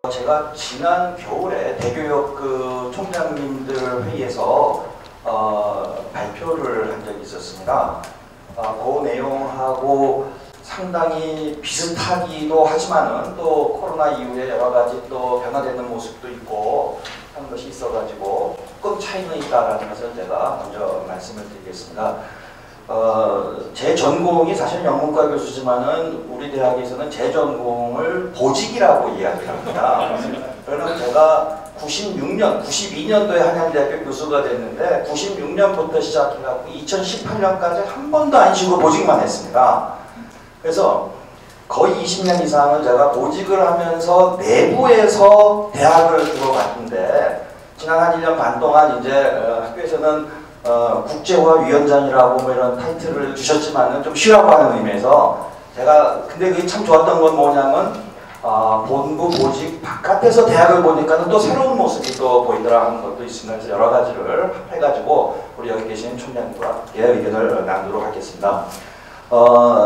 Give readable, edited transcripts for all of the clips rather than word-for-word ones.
제가 지난 겨울에 대교역 총장님들 회의에서 발표를 한 적이 있었습니다. 그 내용하고 상당히 비슷하기도 하지만은 또 코로나 이후에 여러 가지 또 변화되는 모습도 있고 하는 것이 있어가지고 조금 차이는 있다라는 것을 제가 먼저 말씀을 드리겠습니다. 제 전공이 사실 영문과 교수지만은 우리 대학에서는 제 전공을 보직이라고 이야기를 합니다. 그러면 제가 92년도에 한양대학교 교수가 됐는데 96년부터 시작해갖고 2018년까지 한 번도 안 쉬고 보직만 했습니다. 그래서 거의 20년 이상을 제가 보직을 하면서 내부에서 대학을 들어갔는데 지난 한 1년 반 동안 이제 학교에서는 국제화 위원장이라고 뭐 이런 타이틀을 주셨지만은 좀 쉬라고 하는 의미에서 제가 근데 그게 참 좋았던 건 뭐냐면 본부 보직 바깥에서 대학을 보니까는 또 새로운 모습이 또 보이더라 하는 것도 있습니다. 그래서 여러 가지를 합해가지고 우리 여기 계신 총장님과 의견을 나누도록 하겠습니다.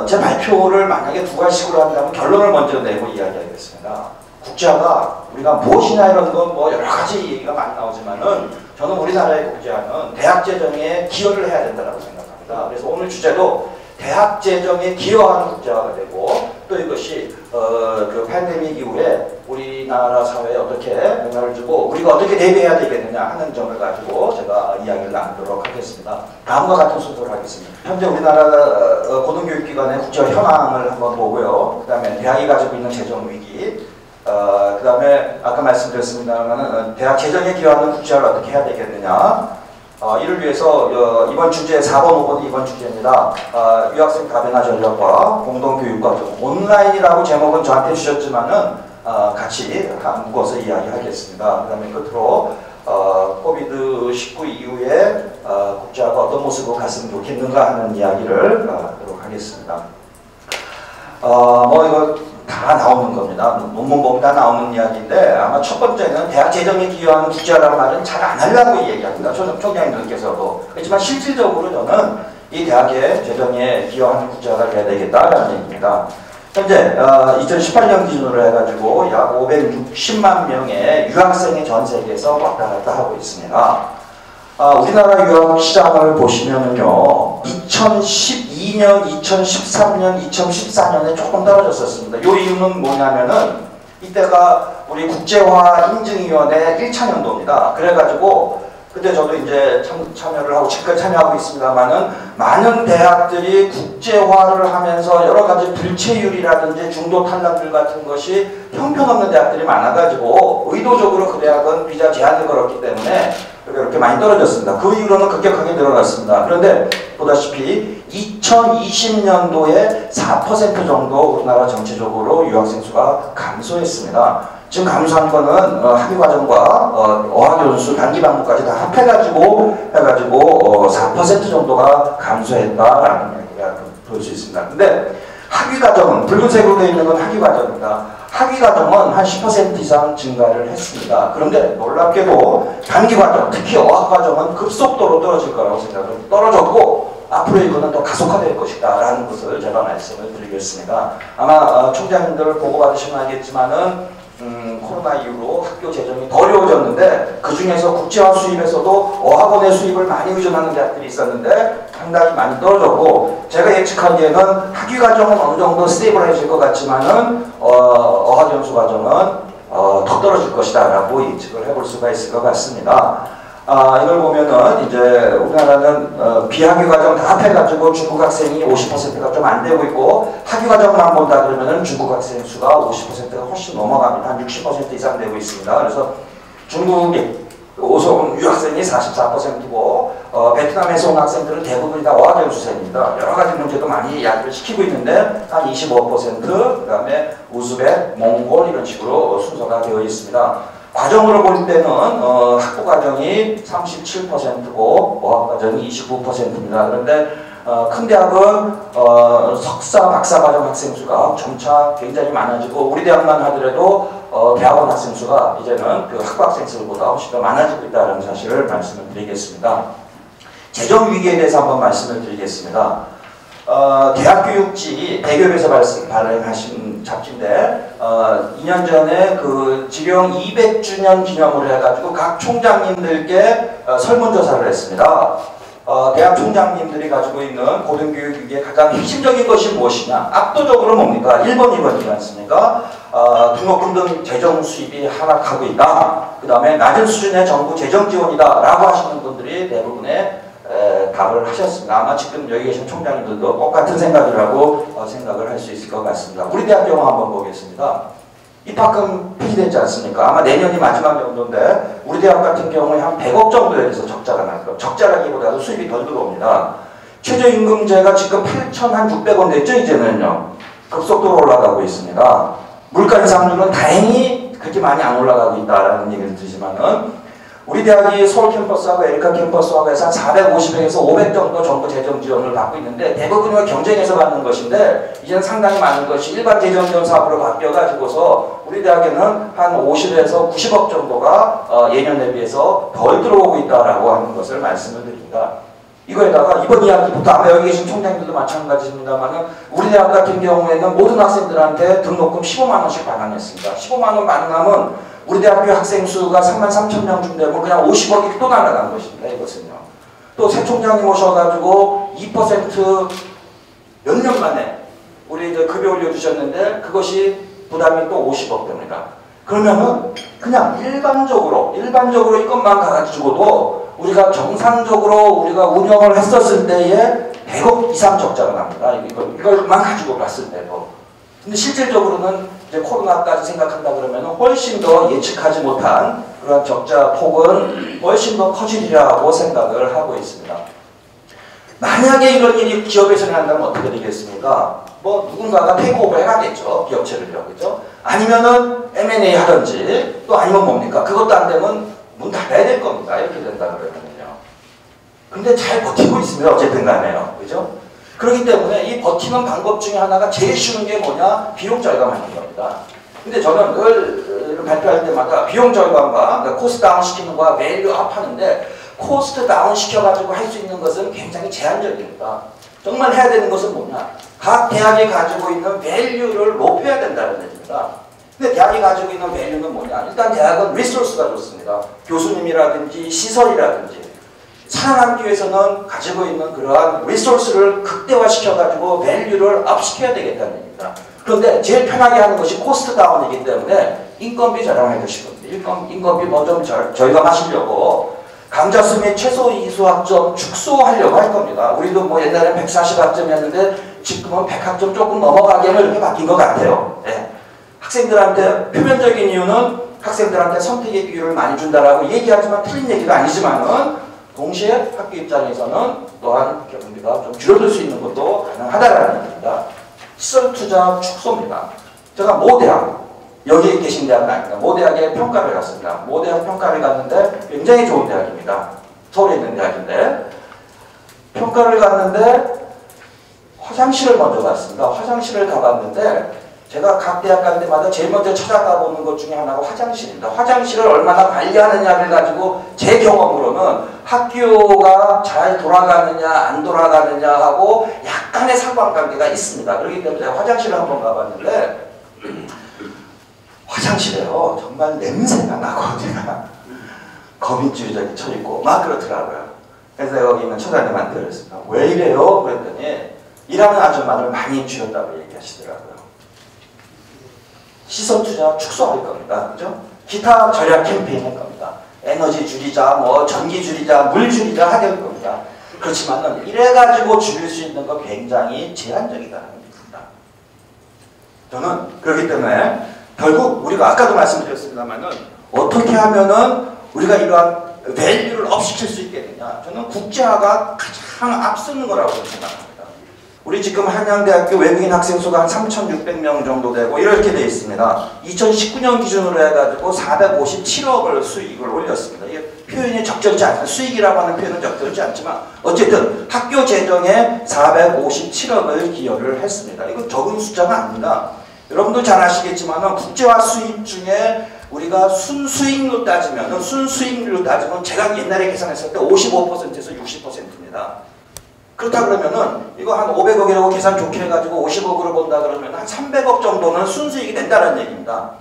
제 발표를 만약에 두 가지식으로 한다면 결론을 먼저 내고 이야기하겠습니다. 국제화가 우리가 무엇이냐 이런 건 뭐 여러 가지 얘기가 많이 나오지만은 저는 우리나라의 국제화는 대학 재정에 기여를 해야 된다고 생각합니다. 그래서 오늘 주제도 대학 재정에 기여하는 국제화가 되고 또 이것이 그 팬데믹 이후에 우리나라 사회에 어떻게 영향을 주고 우리가 어떻게 대비해야 되겠느냐 하는 점을 가지고 제가 이야기를 나누도록 하겠습니다. 다음과 같은 순서로 하겠습니다. 현재 우리나라 고등교육기관의 국제화 현황을 한번 보고요. 그 다음에 대학이 가지고 있는 재정 위기, 그 다음에 아까 말씀드렸습니다만 대학 재정에 기여하는 국제화를 어떻게 해야 되겠느냐, 이를 위해서 이번 주제 4번, 5번이 이번 주제입니다. 유학생 다변화 전략과 공동교육과정 온라인이라고 제목은 저한테 주셨지만은 같이 묶어서 이야기하겠습니다. 그 다음에 끝으로 코비드-19 이후에 국제화가 어떤 모습으로 갔으면 좋겠는가 하는 이야기를 하도록 하겠습니다. 뭐 이거 다 나오는 겁니다. 논문 보면 다 나오는 이야기인데 아마 첫 번째는 대학 재정에 기여하는 국제화라는 말은 잘 안 하려고 얘기합니다. 총장님들께서도. 그렇지만 실질적으로 저는 이 대학의 재정에 기여하는 국제화가 돼야 되겠다라는 얘기입니다. 현재 2018년 기준으로 해가지고 약 560만 명의 유학생이 전 세계에서 왔다 갔다 하고 있습니다. 우리나라 유학 시장을 보시면은요, 2012년, 2013년, 2014년에 조금 떨어졌었습니다. 이 이유는 뭐냐면은 이때가 우리 국제화 인증위원회 1차 년도입니다. 그래가지고 그때 저도 이제 참여를 하고 지금까지 참여하고 있습니다만은 많은 대학들이 국제화를 하면서 여러 가지 불체율이라든지 중도 탈락률 같은 것이 형편없는 대학들이 많아가지고 의도적으로 그 대학은 비자 제한을 걸었기 때문에 이렇게 많이 떨어졌습니다. 그 이후로는 급격하게 늘어났습니다. 그런데 보다시피 2020년도에 4% 정도 우리나라 전체적으로 유학생 수가 감소했습니다. 지금 감소한 거는 학위과정과 어학연수 단기반부까지 다 합해가지고 4% 정도가 감소했다라는 얘기가 볼 수 있습니다. 근데 학위과정은 붉은색으로 되어 있는 건 학위과정입니다. 학위과정은 한 10% 이상 증가를 했습니다. 그런데 놀랍게도 단기과정, 특히 어학과정은 급속도로 떨어질 거라고 생각을 떨어졌고 앞으로 이거는 또 가속화될 것이다 라는 것을 제가 말씀을 드리겠습니다. 아마 총장님들 보고받으시면 알겠지만은 코로나 이후로 학교 재정이 더 어려워졌는데 그 중에서 국제화 수입에서도 어학원의 수입을 많이 의존하는 대학들이 있었는데 상당히 많이 떨어졌고 제가 예측하기에는 학위과정은 어느 정도 스테이블해질 것 같지만은 어학연수 과정은 더 떨어질 것이다 라고 예측을 해볼 수가 있을 것 같습니다. 이걸 보면은 이제 우리나라는 비학위과정 다 합해가지고 중국 학생이 50%가 좀 안 되고 있고 학위과정만 본다 그러면은 중국 학생 수가 50%가 훨씬 넘어갑니다. 한 60% 이상 되고 있습니다. 그래서 중국에 오서 유학생이 44%고 베트남에서 온 학생들은 대부분이 다 어학연수생입니다. 여러 가지 문제도 많이 야기를 시키고 있는데 한 25%, 그 다음에 우즈벡, 몽골 이런 식으로 순서가 되어 있습니다. 과정으로 볼 때는 학부 과정이 37%고 어학과정이 29%입니다. 그런데 큰 대학은 석사, 박사 과정 학생 수가 점차 굉장히 많아지고 우리 대학만 하더라도 대학원 학생 수가 이제는 그 학부 학생 수보다 훨씬 더 많아지고 있다는 사실을 말씀을 드리겠습니다. 재정 위기에 대해서 한번 말씀을 드리겠습니다. 대학교육지 대기업에서 발행하신 잡지인데 2년 전에 그 지령 200주년 기념으로 해가지고 각 총장님들께 설문조사를 했습니다. 대학 총장님들이 가지고 있는 고등교육의 가장 핵심적인 것이 무엇이냐? 압도적으로 뭡니까? 1번, 2번이지 않습니까? 등록금 등 재정 수입이 하락하고 있다. 그 다음에 낮은 수준의 정부 재정 지원이다 라고 하시는 분들이 대부분의 답을 하셨습니다. 아마 지금 여기 계신 총장님들도 똑같은 생각을 하고 생각을 할 수 있을 것 같습니다. 우리 대학 경우 한번 보겠습니다. 입학금 폐지됐지 않습니까? 아마 내년이 마지막 정도인데 우리 대학 같은 경우에 한 100억 정도에 대해서 적자가 날 거예요. 적자라기보다도 수입이 덜 들어옵니다. 최저임금제가 지금 8,600원 됐죠, 이제는요. 급속도로 올라가고 있습니다. 물가 인상률은 다행히 그렇게 많이 안 올라가고 있다라는 얘기를 드리지만은 우리 대학이 서울 캠퍼스하고 에리카 캠퍼스하고 해서 한 450에서 500 정도 정부 재정 지원을 받고 있는데 대부분은 경쟁에서 받는 것인데 이제는 상당히 많은 것이 일반 재정 지원 사업으로 바뀌어가지고서 우리 대학에는 한 50에서 90억 정도가 예년 대비해서 덜 들어오고 있다라고 하는 것을 말씀을 드립니다. 이거에다가 이번 이야기부터 아마 여기 계신 총장님들도 마찬가지입니다만 우리 대학 같은 경우에는 모든 학생들한테 등록금 15만 원씩 반환했습니다. 15만 원 반환하면 우리 대학교 학생 수가 33,000명 중 되면 그냥 50억이 또 날아간 것입니다. 이것은요. 또 새 총장님 오셔가지고 2% 몇 년 만에 우리 이제 급여 올려주셨는데 그것이 부담이 또 50억 됩니다. 그러면은 그냥 일반적으로 이것만 가지고도 우리가 정상적으로 우리가 운영을 했었을 때에 100억 이상 적자가 납니다. 이걸만 가지고 봤을 때도. 근데 실질적으로는 이제 코로나까지 생각한다 그러면 훨씬 더 예측하지 못한 그런 적자 폭은 훨씬 더 커지리라고 생각을 하고 있습니다. 만약에 이런 일이 기업에서 일어난다면 어떻게 되겠습니까? 뭐 누군가가 테이크오버 해가겠죠. 기업체를요. 그죠? 아니면은 M&A 하든지 또 아니면 뭡니까? 그것도 안 되면 문 닫아야 될 겁니다. 이렇게 된다 그러면요. 근데 잘 버티고 있습니다. 어쨌든 간에요. 그죠? 그렇기 때문에 이 버티는 방법 중에 하나가 제일 쉬운 게 뭐냐? 비용 절감하는 겁니다. 근데 저는 늘 발표할 때마다 비용 절감과 그러니까 코스트 다운 시키는 거와 밸류 업 하는데 코스트 다운 시켜가지고 할 수 있는 것은 굉장히 제한적입니다. 정말 해야 되는 것은 뭐냐? 각 대학이 가지고 있는 밸류를 높여야 된다는 얘기입니다. 근데 대학이 가지고 있는 밸류는 뭐냐? 일단 대학은 리소스가 좋습니다. 교수님이라든지 시설이라든지 살아남기 위해서는 가지고 있는 그러한 리소스를 극대화시켜가지고 밸류를 업시켜야 되겠다는 얘기입니다. 그런데 제일 편하게 하는 것이 코스트 다운이기 때문에 인건비 저렴해 주실 겁니다. 인건비 뭐 좀 절감하시려고 강좌 수 및 최소 이수학점 축소하려고 할 겁니다. 우리도 뭐 옛날에 140학점이었는데 지금은 100학점 조금 넘어가게는 이렇게 바뀐 것 같아요. 네. 학생들한테 표면적인 이유는 학생들한테 선택의 비율을 많이 준다라고 얘기하지만 틀린 얘기가 아니지만은 동시에 학교 입장에서는 또한 경비가 좀 줄어들 수 있는 것도 가능하다라는 얘기입니다. 시설 투자 축소입니다. 제가 모 대학, 여기 계신 대학은 아닙니다. 모 대학에 평가를 갔습니다. 모 대학 평가를 갔는데 굉장히 좋은 대학입니다. 서울에 있는 대학인데 평가를 갔는데 화장실을 먼저 갔습니다. 화장실을 가봤는데 제가 각 대학 갈 때마다 제일 먼저 찾아가보는 것 중에 하나가 화장실입니다. 화장실을 얼마나 관리하느냐를 가지고 제 경험으로는 학교가 잘 돌아가느냐 안 돌아가느냐 하고 약간의 상관관계가 있습니다. 그렇기 때문에 제가 화장실을 한번 가봤는데 화장실에요. 정말 냄새가 나고 제가 거민줄이 쳐있고 막 그렇더라고요. 그래서 여기 있는 처장님한테 그랬습니다. 왜 이래요? 그랬더니 일하는 아줌마를 많이 줄였다고 얘기하시더라고요. 시설 투자 축소할 겁니다. 그죠? 기타 절약 캠페인 할 겁니다. 에너지 줄이자, 뭐 전기 줄이자, 물 줄이자 하될 겁니다. 그렇지만은 이래가지고 줄일 수 있는 거 굉장히 제한적이다는 얘기입니다. 저는 그렇기 때문에 결국 우리가 아까도 말씀드렸습니다만은 어떻게 하면은 우리가 이러한 밸류를 업시킬 수 있겠느냐? 저는 국제화가 가장 앞서는 거라고 생각합니다. 우리 지금 한양대학교 외국인 학생 수가 한 3,600명 정도 되고 이렇게 돼 있습니다. 2019년 기준으로 해가지고 457억을 수익을 올렸습니다. 이게 표현이 적절치 않습니다. 수익이라고 하는 표현은 적절치 않지만 어쨌든 학교 재정에 457억을 기여를 했습니다. 이건 적은 숫자가 아닙니다. 여러분도 잘 아시겠지만 국제화 수입 중에 우리가 순수익률로 따지면 제가 옛날에 계산했을 때 55%에서 60%입니다. 그렇다 그러면은 이거 한 500억이라고 계산 좋게 해가지고 50억으로 본다 그러면 한 300억 정도는 순수익이 된다는 얘기입니다.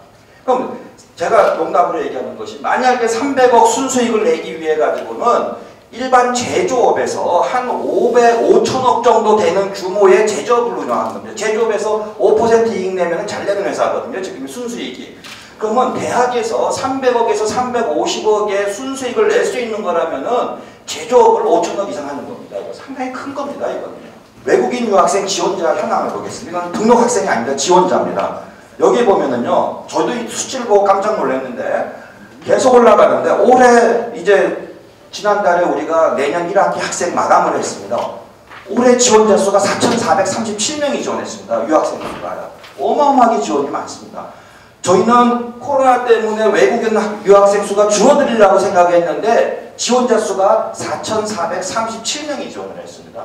그럼 제가 농담으로 얘기하는 것이 만약에 300억 순수익을 내기 위해 가지고는 일반 제조업에서 한 5천억 정도 되는 규모의 제조업을 운영하는 겁니다. 제조업에서 5% 이익 내면 잘 되는 회사거든요. 지금 순수익이. 그러면 대학에서 300억에서 350억의 순수익을 낼 수 있는 거라면은 제조업을 5천억 이상 하는 겁니다. 이거 상당히 큰 겁니다. 이거는요. 외국인 유학생 지원자 현황을 보겠습니다. 이건 등록 학생이 아니라 지원자입니다. 여기 보면은요, 저도 이 수치를 보고 깜짝 놀랐는데 계속 올라가는데 올해 이제 지난달에 우리가 내년 1학기 학생 마감을 했습니다. 올해 지원자 수가 4,437명이 지원했습니다. 유학생 수가요. 어마어마하게 지원이 많습니다. 저희는 코로나 때문에 외국인 유학생 수가 줄어들리라고 생각했는데 지원자 수가 4,437명이 지원을 했습니다.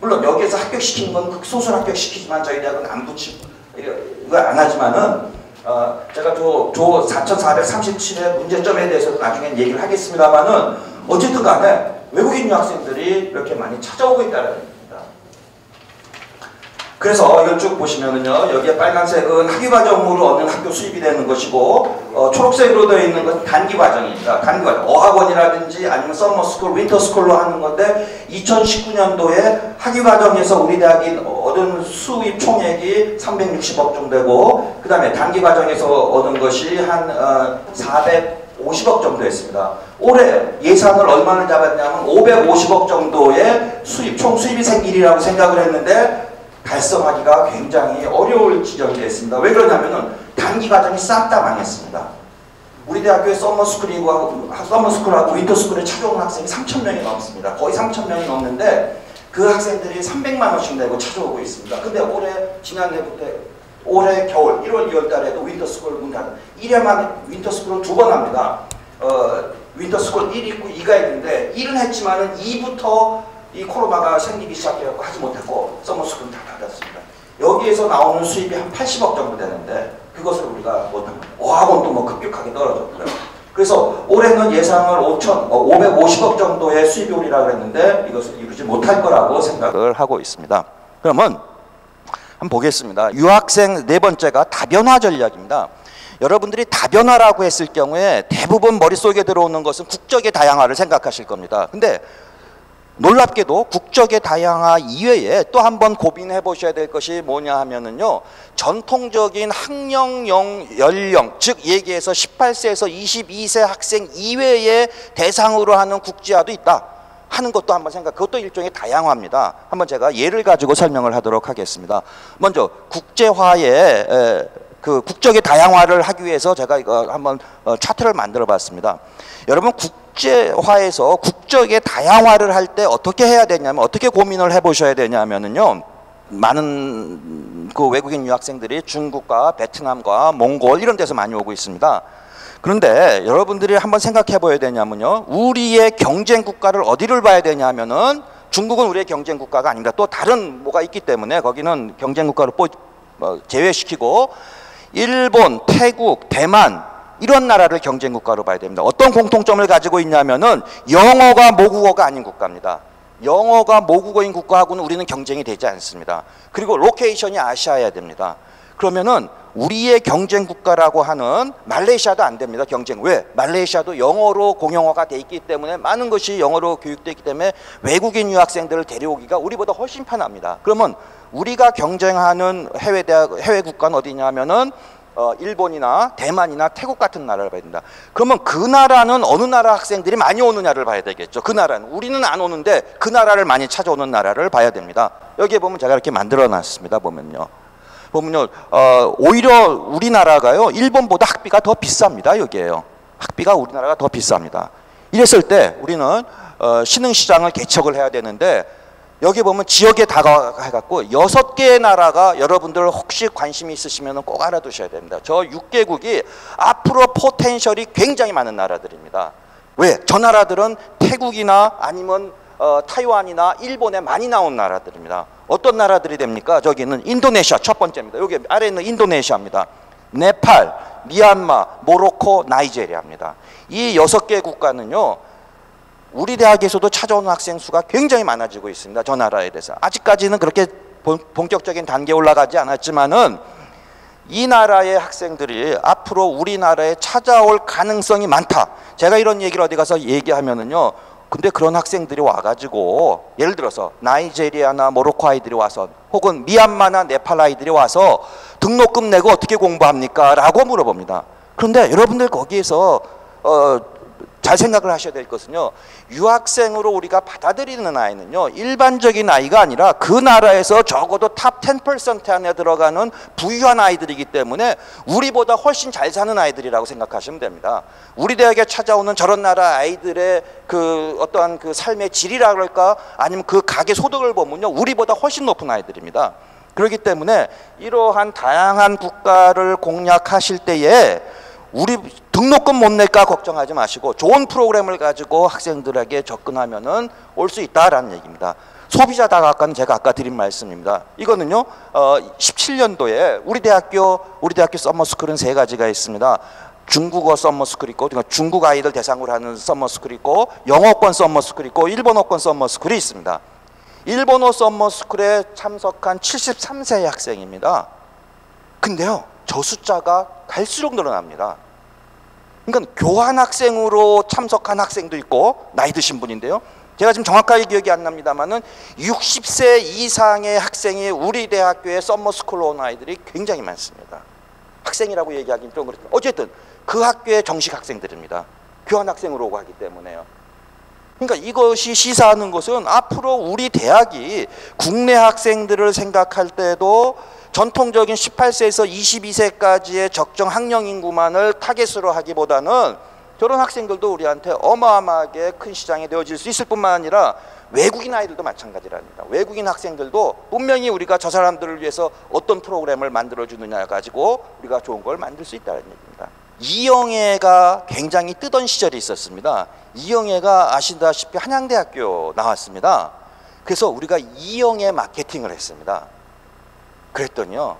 물론 여기에서 합격시키는 건 극소수를 합격시키지만 저희 대학은 안 붙이고 이거 안 하지만은 제가 저 4,437의 문제점에 대해서 나중에 얘기를 하겠습니다만은 어쨌든 간에 외국인 유학생들이 이렇게 많이 찾아오고 있다는 얘기입니다. 그래서 이걸 쭉 보시면은요, 여기에 빨간색은 학위과정으로 얻는 학교 수입이 되는 것이고, 초록색으로 되어 있는 것은 단기과정입니다. 단기과정. 어학원이라든지 아니면 서머스쿨, 윈터스쿨로 하는 건데, 2019년도에 학위과정에서 우리 대학이 얻은 수입 총액이 360억 정도 되고, 그 다음에 단기과정에서 얻은 것이 한 450억 정도 했습니다. 올해 예산을 얼마나 잡았냐면 550억 정도의 수입, 총 수입이 생기리라고 생각을 했는데, 달성하기가 굉장히 어려울 지점이 됐습니다. 왜 그러냐면은 단기 과정이 싹 다 망했습니다. 우리 대학교에 서머스쿨하고 윈터스쿨에 찾아오는 학생이 3,000명이 넘습니다. 거의 3,000명이 넘는데 그 학생들이 300만 원씩 내고 찾아오고 있습니다. 근데 지난해부터 올해 겨울 1월 2월 달에도 윈터스쿨 문 닫은 1회 만에 윈터스쿨은 2번 합니다. 윈터스쿨 1 있고 2가 있는데 1은 했지만은 2부터 이 코로나가 생기기 시작해서 하지 못했고 서머스쿨은 다 닫았습니다. 여기에서 나오는 수입이 한 80억 정도 되는데 그것을 우리가 못합니다. 어학원도 뭐 급격하게 떨어졌고요. 그래서 올해는 예상을 550억 정도의 수입이 오리라고 했는데 이것을 이루지 못할 거라고 생각을 하고 있습니다. 그러면 한번 보겠습니다. 유학생 네 번째가 다변화 전략입니다. 여러분들이 다변화라고 했을 경우에 대부분 머릿속에 들어오는 것은 국적의 다양화를 생각하실 겁니다. 근데 놀랍게도 국적의 다양화 이외에 또 한 번 고민해 보셔야 될 것이 뭐냐 하면은요, 전통적인 학령용 연령, 즉 얘기해서 18세에서 22세 학생 이외의 대상으로 하는 국제화도 있다 하는 것도 한번 그것도 일종의 다양화입니다. 한번 제가 예를 가지고 설명을 하도록 하겠습니다. 먼저 국제화의 그 국적의 다양화를 하기 위해서 제가 이거 한번 차트를 만들어 봤습니다. 여러분, 국제화에서 국적의 다양화를 할 때 어떻게 해야 되냐면, 어떻게 고민을 해보셔야 되냐면은요, 많은 그 외국인 유학생들이 중국과 베트남과 몽골 이런 데서 많이 오고 있습니다. 그런데 여러분들이 한번 생각해 봐야 되냐면요, 우리의 경쟁 국가를 어디를 봐야 되냐면은 중국은 우리의 경쟁 국가가 아닙니다. 또 다른 뭐가 있기 때문에 거기는 경쟁 국가로 제외시키고 일본, 태국, 대만 이런 나라를 경쟁 국가로 봐야 됩니다. 어떤 공통점을 가지고 있냐면은 영어가 모국어가 아닌 국가입니다. 영어가 모국어인 국가하고는 우리는 경쟁이 되지 않습니다. 그리고 로케이션이 아시아여야 됩니다. 그러면은 우리의 경쟁 국가라고 하는 말레이시아도 안 됩니다. 경쟁. 왜? 말레이시아도 영어로 공용어가 돼 있기 때문에 많은 것이 영어로 교육되어 있기 때문에 외국인 유학생들을 데려오기가 우리보다 훨씬 편합니다. 그러면 우리가 경쟁하는 해외 국가는 어디냐면은 일본이나 대만이나 태국 같은 나라를 봐야 된다. 그러면 그 나라는 어느 나라 학생들이 많이 오느냐를 봐야 되겠죠. 그 나라는 우리는 안 오는데 그 나라를 많이 찾아오는 나라를 봐야 됩니다. 여기에 보면 제가 이렇게 만들어 놨습니다. 보면요, 오히려 우리나라가요, 일본보다 학비가 더 비쌉니다. 여기에요. 학비가 우리나라가 더 비쌉니다. 이랬을 때 우리는 신흥시장을 개척을 해야 되는데, 여기 보면 지역에 다가가갖고 6개의 나라가 여러분들 혹시 관심이 있으시면 꼭 알아두셔야 됩니다. 저 6개국이 앞으로 포텐셜이 굉장히 많은 나라들입니다. 왜? 저 나라들은 태국이나 아니면 타이완이나 일본에 많이 나온 나라들입니다. 어떤 나라들이 됩니까? 저기는 인도네시아 첫 번째입니다. 여기 아래에 있는 인도네시아입니다. 네팔, 미얀마, 모로코, 나이제리아입니다. 이 6개 국가는요, 우리 대학에서도 찾아오는 학생 수가 굉장히 많아지고 있습니다. 저 나라에 대해서. 아직까지는 그렇게 본격적인 단계에 올라가지 않았지만은 이 나라의 학생들이 앞으로 우리나라에 찾아올 가능성이 많다. 제가 이런 얘기를 어디 가서 얘기하면은요, 근데 그런 학생들이 와가지고 예를 들어서 나이제리아나 모로코 아이들이 와서 혹은 미얀마나 네팔 아이들이 와서 등록금 내고 어떻게 공부합니까? 라고 물어봅니다. 그런데 여러분들 거기에서 잘 생각을 하셔야 될 것은요, 유학생으로 우리가 받아들이는 아이는요, 일반적인 아이가 아니라 그 나라에서 적어도 탑 10% 안에 들어가는 부유한 아이들이기 때문에 우리보다 훨씬 잘 사는 아이들이라고 생각하시면 됩니다. 우리 대학에 찾아오는 저런 나라 아이들의 그 어떠한 그 삶의 질이라 그럴까, 아니면 그 가계 소득을 보면요, 우리보다 훨씬 높은 아이들입니다. 그렇기 때문에 이러한 다양한 국가를 공략하실 때에 우리 등록금 못 낼까 걱정하지 마시고 좋은 프로그램을 가지고 학생들에게 접근하면은 올 수 있다라는 얘기입니다. 소비자 다각화는 제가 아까 드린 말씀입니다. 이거는요, 17년도에 우리 대학교 서머스쿨은 3가지가 있습니다. 중국어 서머스쿨 있고, 그러니까 중국 아이들 대상으로 하는 서머스쿨 있고, 영어권 서머스쿨 있고, 일본어권 서머스쿨이 있습니다. 일본어 서머스쿨에 참석한 73세 학생입니다. 근데요, 저 숫자가 갈수록 늘어납니다. 그러니까 교환학생으로 참석한 학생도 있고, 나이 드신 분인데요, 제가 지금 정확하게 기억이 안 납니다만은 60세 이상의 학생이 우리 대학교에 서머스쿨로 온 아이들이 굉장히 많습니다. 학생이라고 얘기하기는 좀 그렇지만 어쨌든 그 학교의 정식 학생들입니다. 교환학생으로 오고 하기 때문에요. 그러니까 이것이 시사하는 것은 앞으로 우리 대학이 국내 학생들을 생각할 때도 전통적인 18세에서 22세까지의 적정 학령 인구만을 타겟으로 하기보다는 저런 학생들도 우리한테 어마어마하게 큰 시장이 되어질 수 있을 뿐만 아니라 외국인 아이들도 마찬가지랍니다. 외국인 학생들도 분명히 우리가 저 사람들을 위해서 어떤 프로그램을 만들어주느냐 가지고 우리가 좋은 걸 만들 수 있다는 얘기입니다. 이영애가 굉장히 뜨던 시절이 있었습니다. 이영애가 아시다시피 한양대학교 나왔습니다. 그래서 우리가 이영애 마케팅을 했습니다. 그랬더니요,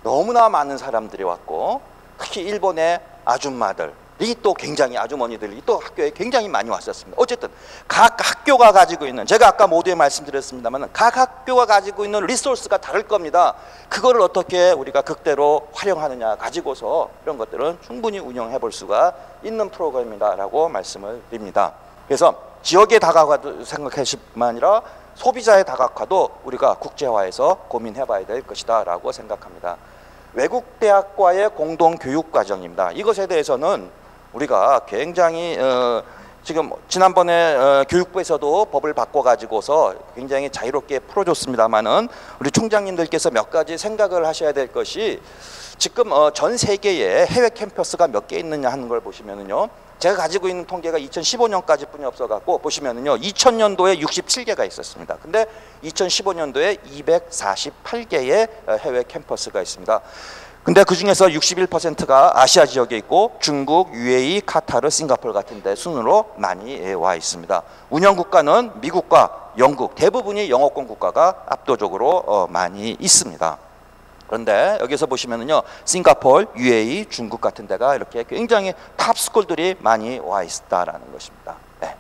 너무나 많은 사람들이 왔고, 특히 일본의 아줌마들이 또 굉장히, 아주머니들이 또 학교에 굉장히 많이 왔었습니다. 어쨌든 각 학교가 가지고 있는, 제가 아까 모두에 말씀드렸습니다만 각 학교가 가지고 있는 리소스가 다를 겁니다. 그거를 어떻게 우리가 극대로 활용하느냐 가지고서 이런 것들은 충분히 운영해 볼 수가 있는 프로그램이다라고 말씀을 드립니다. 그래서 지역의 다각화도 생각하실 뿐만 아니라 소비자의 다각화도 우리가 국제화해서 고민해 봐야 될 것이다 라고 생각합니다. 외국 대학과의 공동 교육 과정입니다. 이것에 대해서는 우리가 굉장히 지금 지난번에 교육부에서도 법을 바꿔 가지고서 굉장히 자유롭게 풀어줬습니다만은 우리 총장님들께서 몇 가지 생각을 하셔야 될 것이, 지금 전 세계에 해외 캠퍼스가 몇 개 있느냐 하는 걸 보시면은요, 제가 가지고 있는 통계가 2015년까지 뿐이 없어갖고 보시면은요, 2000년도에 67개가 있었습니다. 근데 2015년도에 248개의 해외 캠퍼스가 있습니다. 근데 그 중에서 61%가 아시아 지역에 있고 중국, UAE, 카타르, 싱가포르 같은 데 순으로 많이 와 있습니다. 운영 국가는 미국과 영국, 대부분이 영어권 국가가 압도적으로 많이 있습니다. 그런데 여기서 보시면은요, 싱가포르, UAE, 중국 같은 데가 이렇게 굉장히 탑 스쿨들이 많이 와 있다라는 것입니다. 네.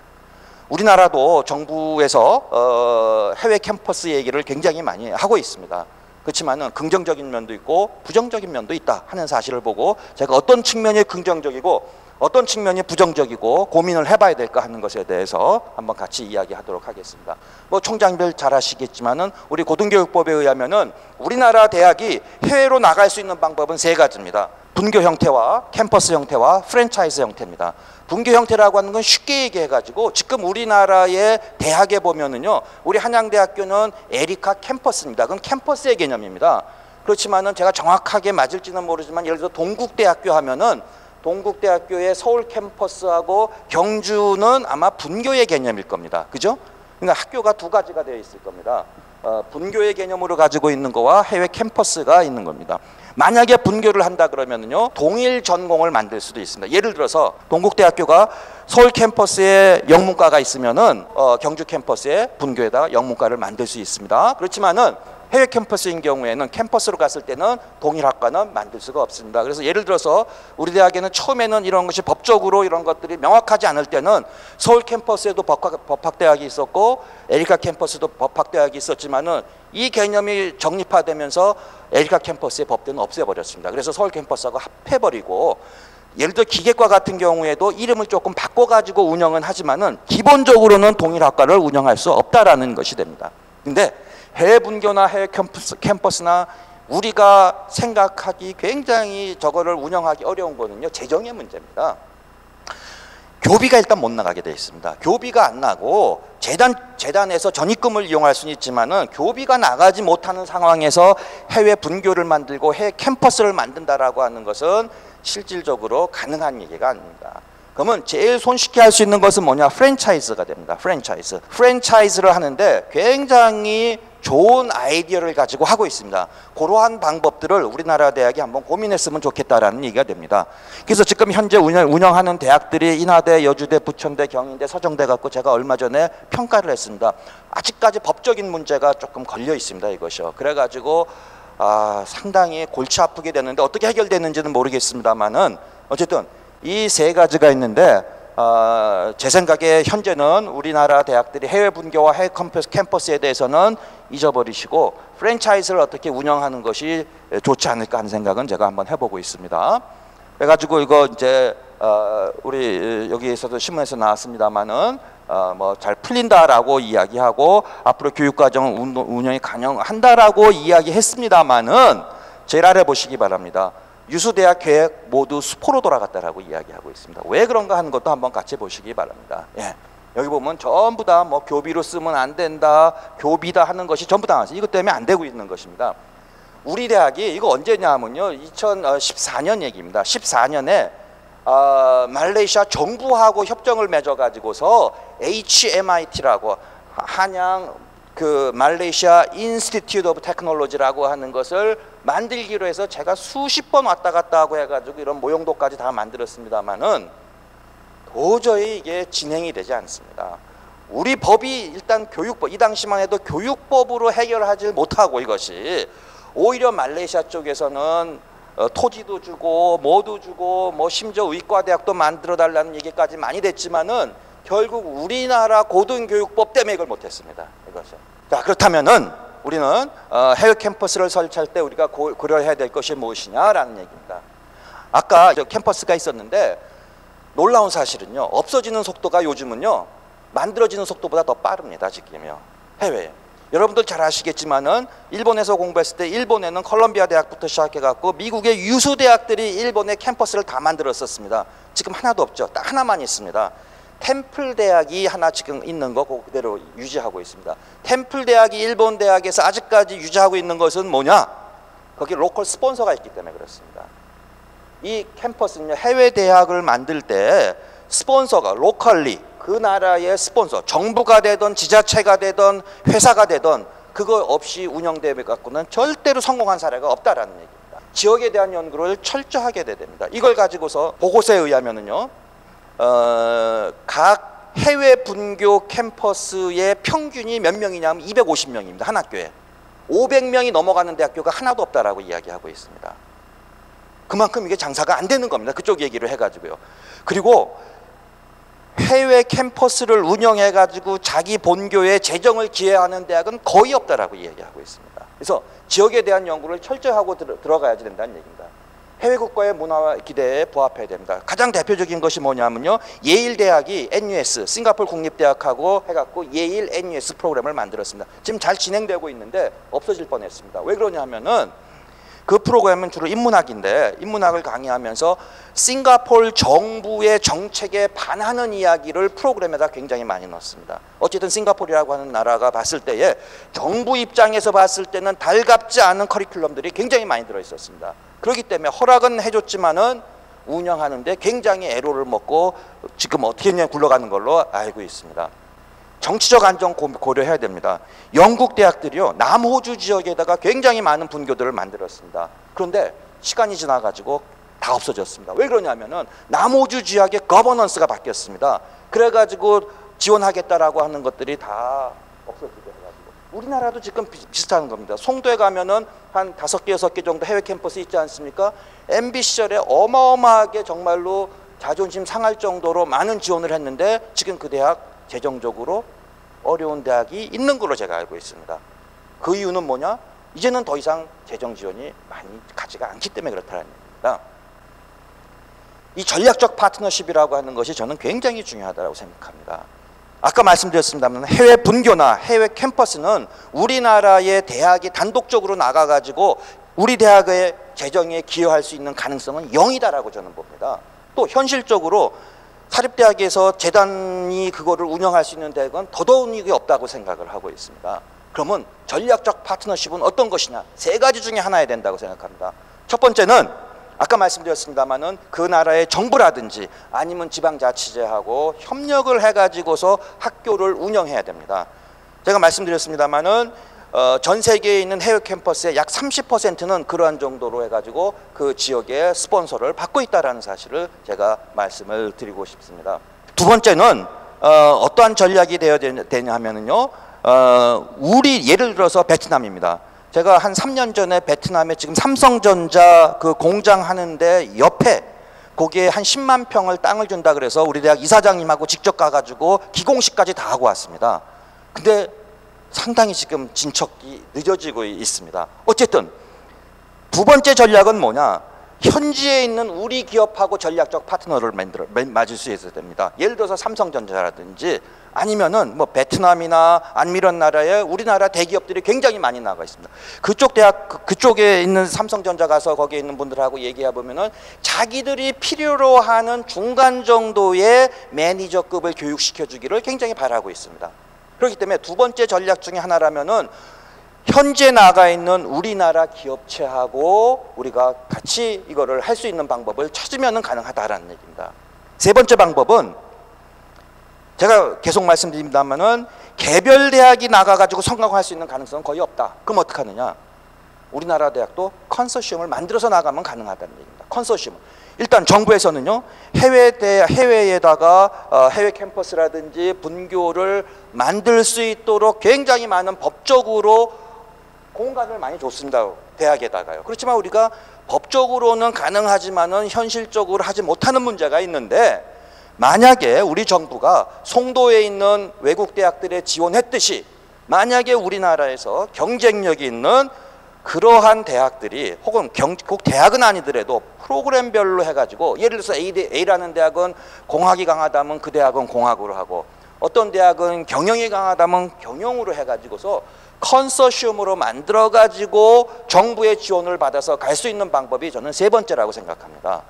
우리나라도 정부에서 해외 캠퍼스 얘기를 굉장히 많이 하고 있습니다. 그렇지만은 긍정적인 면도 있고 부정적인 면도 있다 하는 사실을 보고 제가 어떤 측면이 긍정적이고 어떤 측면이 부정적이고 고민을 해봐야 될까 하는 것에 대해서 한번 같이 이야기하도록 하겠습니다. 뭐 총장들 잘 아시겠지만은 우리 고등교육법에 의하면은 우리나라 대학이 해외로 나갈 수 있는 방법은 3가지입니다. 분교 형태와 캠퍼스 형태와 프랜차이즈 형태입니다. 분교 형태라고 하는 건 쉽게 얘기해가지고 지금 우리나라의 대학에 보면은요, 우리 한양대학교는 에리카 캠퍼스입니다. 그건 캠퍼스의 개념입니다. 그렇지만은 제가 정확하게 맞을지는 모르지만 예를 들어 동국대학교 하면은 동국대학교의 서울 캠퍼스하고 경주는 아마 분교의 개념일 겁니다. 그죠? 그러니까 학교가 2가지가 되어 있을 겁니다. 분교의 개념으로 가지고 있는 거와 해외 캠퍼스가 있는 겁니다. 만약에 분교를 한다 그러면요, 동일 전공을 만들 수도 있습니다. 예를 들어서 동국대학교가 서울 캠퍼스에 영문과가 있으면은 경주 캠퍼스에 분교에다가 영문과를 만들 수 있습니다. 그렇지만은 해외 캠퍼스인 경우에는 캠퍼스로 갔을 때는 동일 학과는 만들 수가 없습니다. 그래서 예를 들어서 우리 대학에는 처음에는 이런 것이 법적으로 이런 것들이 명확하지 않을 때는 서울 캠퍼스에도 법학대학이 있었고 에리카 캠퍼스도 법학대학이 있었지만은 이 개념이 정립화되면서 에리카 캠퍼스의 법대는 없애버렸습니다. 그래서 서울 캠퍼스하고 합해버리고, 예를 들어 기계과 같은 경우에도 이름을 조금 바꿔가지고 운영은 하지만은 기본적으로는 동일 학과를 운영할 수 없다라는 것이 됩니다. 근데 해외 분교나 해외 캠퍼스나 우리가 생각하기 굉장히 저거를 운영하기 어려운 거는요, 재정의 문제입니다. 교비가 일단 못 나가게 돼 있습니다. 교비가 안 나고 재단에서 전입금을 이용할 수는 있지만은 교비가 나가지 못하는 상황에서 해외 분교를 만들고 해외 캠퍼스를 만든다라고 하는 것은 실질적으로 가능한 얘기가 아닙니다. 그러면 제일 손쉽게 할 수 있는 것은 뭐냐? 프랜차이즈가 됩니다. 프랜차이즈를 하는데 굉장히 좋은 아이디어를 가지고 하고 있습니다. 그러한 방법들을 우리나라 대학이 한번 고민했으면 좋겠다라는 얘기가 됩니다. 그래서 지금 현재 운영하는 대학들이 인하대, 여주대, 부천대, 경인대, 서정대 갖고 제가 얼마 전에 평가를 했습니다. 아직까지 법적인 문제가 조금 걸려 있습니다. 이것이요. 그래가지고 상당히 골치 아프게 되는데 어떻게 해결되는지는 모르겠습니다만은 어쨌든 이 세 가지가 있는데 제 생각에 현재는 우리나라 대학들이 해외 분교와 해외 캠퍼스에 대해서는 잊어버리시고 프랜차이즈를 어떻게 운영하는 것이 좋지 않을까 하는 생각은 제가 한번 해보고 있습니다. 그래가지고 이거 이제 우리 여기에서도 신문에서 나왔습니다만은 뭐 잘 풀린다라고 이야기하고 앞으로 교육과정 운영이 가능한다라고 이야기했습니다만은 제일 아래 보시기 바랍니다. 유수대학 계획 모두 수포로 돌아갔다라고 이야기하고 있습니다. 왜 그런가 하는 것도 한번 같이 보시기 바랍니다. 예. 여기 보면 전부 다 뭐 교비로 쓰면 안 된다, 교비다 하는 것이 전부 다 이것 때문에 안 되고 있는 것입니다. 우리 대학이 이거 언제냐 하면요, 2014년 얘기입니다. 14년에 말레이시아 정부하고 협정을 맺어가지고서 HMIT라고 한양 말레이시아 인스티튜트 오브 테크놀로지라고 하는 것을 만들기로 해서 제가 수십 번 왔다 갔다 하고 해가지고 이런 모형도까지 다 만들었습니다만은 도저히 이게 진행이 되지 않습니다. 우리 법이 일단 교육법, 이 당시만 해도 교육법으로 해결하지 못하고 이것이 오히려 말레이시아 쪽에서는 토지도 주고 뭐도 주고 뭐 심지어 의과대학도 만들어 달라는 얘기까지 많이 됐지만은 결국 우리나라 고등교육법 때문에 이걸 못했습니다. 이것은. 자, 그렇다면은 우리는 해외 캠퍼스를 설치할 때 우리가 고려해야 될 것이 무엇이냐라는 얘기입니다. 아까 캠퍼스가 있었는데 놀라운 사실은요, 없어지는 속도가 요즘은요 만들어지는 속도보다 더 빠릅니다. 지금요 해외에. 여러분들 잘 아시겠지만은 일본에서 공부했을 때 일본에는 컬럼비아 대학부터 시작해갖고 미국의 유수 대학들이 일본의 캠퍼스를 다 만들었었습니다. 지금 하나도 없죠. 딱 하나만 있습니다. 템플 대학이 하나 지금 있는 거 그대로 유지하고 있습니다. 템플 대학이 일본 대학에서 아직까지 유지하고 있는 것은 뭐냐? 거기 로컬 스폰서가 있기 때문에 그렇습니다. 이 캠퍼스는요, 해외 대학을 만들 때 스폰서가 로컬리 그 나라의 스폰서, 정부가 되든 지자체가 되든 회사가 되든 그거 없이 운영되어 갖고는 절대로 성공한 사례가 없다라는 얘기입니다. 지역에 대한 연구를 철저하게 해야 됩니다. 이걸 가지고서 보고서에 의하면은요, 각 해외 분교 캠퍼스의 평균이 몇 명이냐면 250명입니다. 한 학교에. 500명이 넘어가는 대학교가 하나도 없다라고 이야기하고 있습니다. 그만큼 이게 장사가 안 되는 겁니다. 그쪽 얘기를 해가지고요. 그리고 해외 캠퍼스를 운영해가지고 자기 본교에 재정을 기여하는 대학은 거의 없다라고 이야기하고 있습니다. 그래서 지역에 대한 연구를 철저히 하고 들어가야지 된다는 얘기입니다. 해외 국가의 문화와 기대에 부합해야 됩니다. 가장 대표적인 것이 뭐냐면요, 예일 대학이 NUS, 싱가포르 국립대학하고 해갖고 예일 NUS 프로그램을 만들었습니다. 지금 잘 진행되고 있는데 없어질 뻔했습니다. 왜 그러냐면은 그 프로그램은 주로 인문학인데 인문학을 강의하면서 싱가포르 정부의 정책에 반하는 이야기를 프로그램에다 굉장히 많이 넣습니다. 어쨌든 싱가포르라고 하는 나라가 봤을 때에 정부 입장에서 봤을 때는 달갑지 않은 커리큘럼들이 굉장히 많이 들어있었습니다. 그렇기 때문에 허락은 해줬지만은 운영하는데 굉장히 애로를 먹고 지금 어떻게 그냥 굴러가는 걸로 알고 있습니다. 정치적 안정 고려해야 됩니다. 영국 대학들이요, 남호주 지역에다가 굉장히 많은 분교들을 만들었습니다. 그런데 시간이 지나가지고 다 없어졌습니다. 왜 그러냐면은 남호주 지역의 거버넌스가 바뀌었습니다. 그래가지고 지원하겠다라고 하는 것들이 다 없어지게 해가지고 우리나라도 지금 비슷한 겁니다. 송도에 가면은 한 5개, 6개 정도 해외 캠퍼스 있지 않습니까? MB 시절에 어마어마하게 정말로 자존심 상할 정도로 많은 지원을 했는데 지금 그 대학 재정적으로 어려운 대학이 있는 걸로 제가 알고 있습니다. 그 이유는 뭐냐? 이제는 더 이상 재정 지원이 많이 가지가 않기 때문에 그렇다는 얘기입니다. 이 전략적 파트너십이라고 하는 것이 저는 굉장히 중요하다고 생각합니다. 아까 말씀드렸습니다만 해외 분교나 해외 캠퍼스는 우리나라의 대학이 단독적으로 나가가지고 우리 대학의 재정에 기여할 수 있는 가능성은 0이다라고 저는 봅니다. 또 현실적으로 사립대학에서 재단이 그거를 운영할 수 있는 대학은 더더욱 이게 없다고 생각을 하고 있습니다. 그러면 전략적 파트너십은 어떤 것이냐? 3가지 중에 하나야 된다고 생각합니다. 첫 번째는 아까 말씀드렸습니다마는 그 나라의 정부라든지 아니면 지방자치제하고 협력을 해가지고서 학교를 운영해야 됩니다. 제가 말씀드렸습니다마는 전 세계에 있는 해외 캠퍼스의 약 30%는 그러한 정도로 해가지고 그 지역의 스폰서를 받고 있다는 사실을 제가 말씀을 드리고 싶습니다. 두 번째는 어떠한 전략이 되어야 되냐 하면은요, 우리 예를 들어서 베트남입니다. 제가 한 3년 전에 베트남에 지금 삼성전자 그 공장 하는데 옆에 거기에 한 10만 평을 땅을 준다 그래서 우리 대학 이사장님하고 직접 가가지고 기공식까지 다 하고 왔습니다. 근데 상당히 지금 진척이 늦어지고 있습니다. 어쨌든 두 번째 전략은 뭐냐? 현지에 있는 우리 기업하고 전략적 파트너를 맞을 수 있어야 됩니다. 예를 들어서 삼성전자라든지 아니면은 뭐 베트남이나 아니면 이런 나라에 우리나라 대기업들이 굉장히 많이 나가 있습니다. 그쪽 대학 그쪽에 있는 삼성전자 가서 거기에 있는 분들하고 얘기해 보면은 자기들이 필요로 하는 중간 정도의 매니저급을 교육시켜 주기를 굉장히 바라고 있습니다. 그렇기 때문에 두 번째 전략 중에 하나라면은 현재 나가 있는 우리나라 기업체하고 우리가 같이 이거를 할 수 있는 방법을 찾으면 가능하다라는 얘기입니다. 세 번째 방법은 제가 계속 말씀드립니다만은 개별 대학이 나가가지고 성공할 수 있는 가능성은 거의 없다. 그럼 어떻게 하느냐? 우리나라 대학도 컨소시엄을 만들어서 나가면 가능하다는 얘기입니다. 컨소시엄. 일단 정부에서는요, 해외에다가 해외 캠퍼스라든지 분교를 만들 수 있도록 굉장히 많은 법적으로 공간을 많이 줬습니다. 대학에다가요. 그렇지만 우리가 법적으로는 가능하지만은 현실적으로 하지 못하는 문제가 있는데, 만약에 우리 정부가 송도에 있는 외국 대학들에 지원했듯이 만약에 우리나라에서 경쟁력이 있는 그러한 대학들이 혹은 꼭 대학은 아니더라도 프로그램별로 해가지고 예를 들어서 A라는 대학은 공학이 강하다면 그 대학은 공학으로 하고 어떤 대학은 경영이 강하다면 경영으로 해가지고서 컨소시엄으로 만들어가지고 정부의 지원을 받아서 갈 수 있는 방법이 저는 세 번째라고 생각합니다.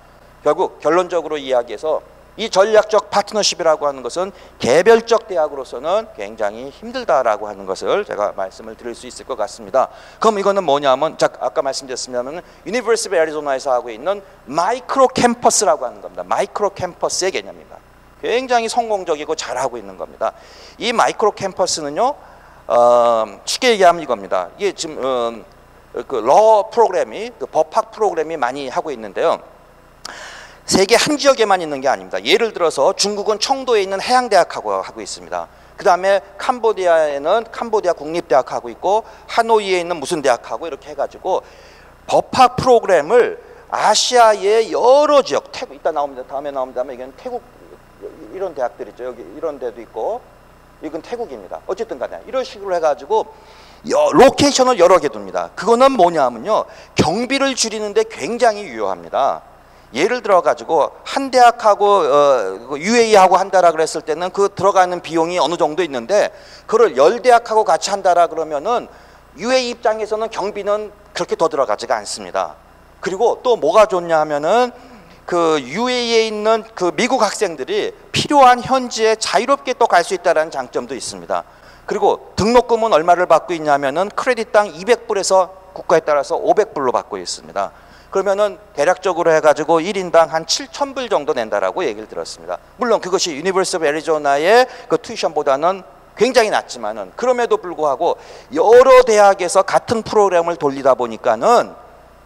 결국 결론적으로 이야기해서 이 전략적 파트너십이라고 하는 것은 개별적 대학으로서는 굉장히 힘들다라고 하는 것을 제가 말씀을 드릴 수 있을 것 같습니다. 그럼 이거는 뭐냐면 아까 말씀드렸습니다만 유니버시티 오브 애리조나에서 하고 있는 마이크로 캠퍼스라고 하는 겁니다. 마이크로 캠퍼스의 개념입니다. 굉장히 성공적이고 잘하고 있는 겁니다. 이 마이크로 캠퍼스는요, 쉽게 얘기하면 이겁니다. 이게 지금 그 러 프로그램이 그 법학 프로그램이 많이 하고 있는데요. 세계 한 지역에만 있는 게 아닙니다. 예를 들어서 중국은 청도에 있는 해양대학하고 하고 있습니다. 그 다음에 캄보디아에는 캄보디아 국립대학하고 있고 하노이에 있는 무슨 대학하고 이렇게 해가지고 법학 프로그램을 아시아의 여러 지역, 태국 이따 나옵니다. 다음에 나옵니다만 이건 태국 이런 대학들 있죠. 여기 이런 데도 있고 이건 태국입니다. 어쨌든 간에 이런 식으로 해가지고 로케이션을 여러 개 둡니다. 그거는 뭐냐면요, 경비를 줄이는데 굉장히 유효합니다. 예를 들어 가지고 한 대학하고 UA하고 한다라 그랬을 때는 그 들어가는 비용이 어느 정도 있는데 그걸 10대학하고 같이 한다라 그러면은 UA 입장에서는 경비는 그렇게 더 들어가지가 않습니다. 그리고 또 뭐가 좋냐 하면은 그 UA에 있는 그 미국 학생들이 필요한 현지에 자유롭게 또 갈 수 있다는 장점도 있습니다. 그리고 등록금은 얼마를 받고 있냐면은 크레딧당 200불에서 국가에 따라서 500불로 받고 있습니다. 그러면은 대략적으로 해가지고 1인당 한 7,000불 정도 낸다라고 얘기를 들었습니다. 물론 그것이 유니버시티 오브 애리조나의 그 튜이션보다는 굉장히 낮지만은 그럼에도 불구하고 여러 대학에서 같은 프로그램을 돌리다 보니까는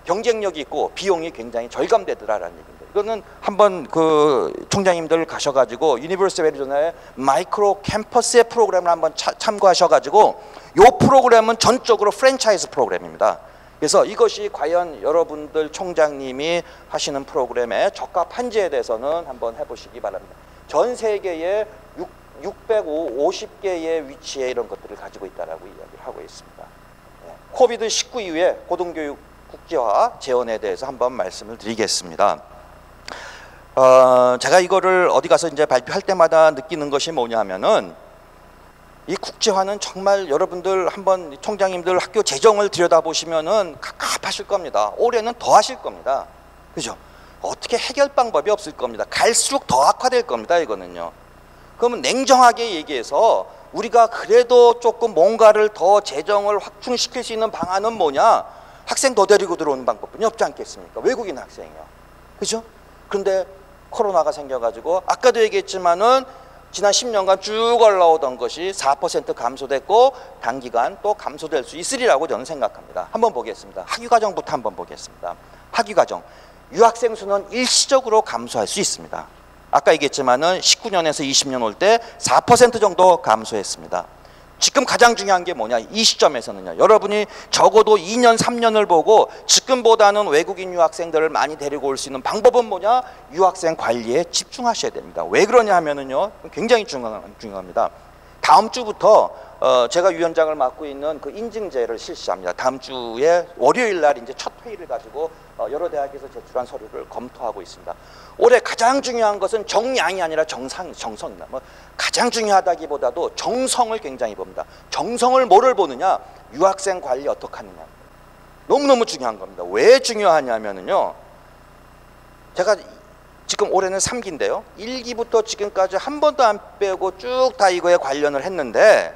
경쟁력이 있고 비용이 굉장히 절감되더라라는 얘기입니다. 이거는 한번 그 총장님들 가셔가지고 유니버시티 애리조나의 마이크로 캠퍼스의 프로그램을 한번 참고하셔가지고 이 프로그램은 전적으로 프랜차이즈 프로그램입니다. 그래서 이것이 과연 여러분들 총장님이 하시는 프로그램에 적합한지에 대해서는 한번 해보시기 바랍니다. 전 세계에 650개의 위치에 이런 것들을 가지고 있다라고 이야기를 하고 있습니다. 코비드-19 이후에 고등교육 국제화 재원에 대해서 한번 말씀을 드리겠습니다. 제가 이거를 어디 가서 이제 발표할 때마다 느끼는 것이 뭐냐면은 이 국제화는 정말 여러분들 한번 총장님들 학교 재정을 들여다보시면은 갑갑하실 겁니다. 올해는 더 하실 겁니다. 그죠? 어떻게 해결 방법이 없을 겁니다. 갈수록 더 악화될 겁니다. 이거는요. 그러면 냉정하게 얘기해서 우리가 그래도 조금 뭔가를 더 재정을 확충시킬 수 있는 방안은 뭐냐? 학생 더 데리고 들어오는 방법뿐이 없지 않겠습니까? 외국인 학생이요. 그죠? 그런데 코로나가 생겨가지고 아까도 얘기했지만은 지난 10년간 쭉 올라오던 것이 4% 감소됐고 단기간 또 감소될 수 있으리라고 저는 생각합니다. 한번 보겠습니다. 학위과정부터 한번 보겠습니다. 학위과정. 유학생 수는 일시적으로 감소할 수 있습니다. 아까 얘기했지만은 19년에서 20년 올 때 4% 정도 감소했습니다. 지금 가장 중요한 게 뭐냐? 이 시점에서는요. 여러분이 적어도 2년, 3년을 보고 지금보다는 외국인 유학생들을 많이 데리고 올 수 있는 방법은 뭐냐? 유학생 관리에 집중하셔야 됩니다. 왜 그러냐 하면은요. 굉장히 중요합니다. 다음 주부터 제가 위원장을 맡고 있는 그 인증제를 실시합니다. 다음 주에 월요일 날 이제 첫 회의를 가지고 여러 대학에서 제출한 서류를 검토하고 있습니다. 올해 가장 중요한 것은 정량이 아니라 정성입니다. 가장 중요하다기보다도 정성을 굉장히 봅니다. 정성을 뭐를 보느냐? 유학생 관리 어떻게 하느냐. 너무너무 중요한 겁니다. 왜 중요하냐면요. 제가 지금 올해는 3기인데요. 1기부터 지금까지 한 번도 안 빼고 쭉 다 이거에 관련을 했는데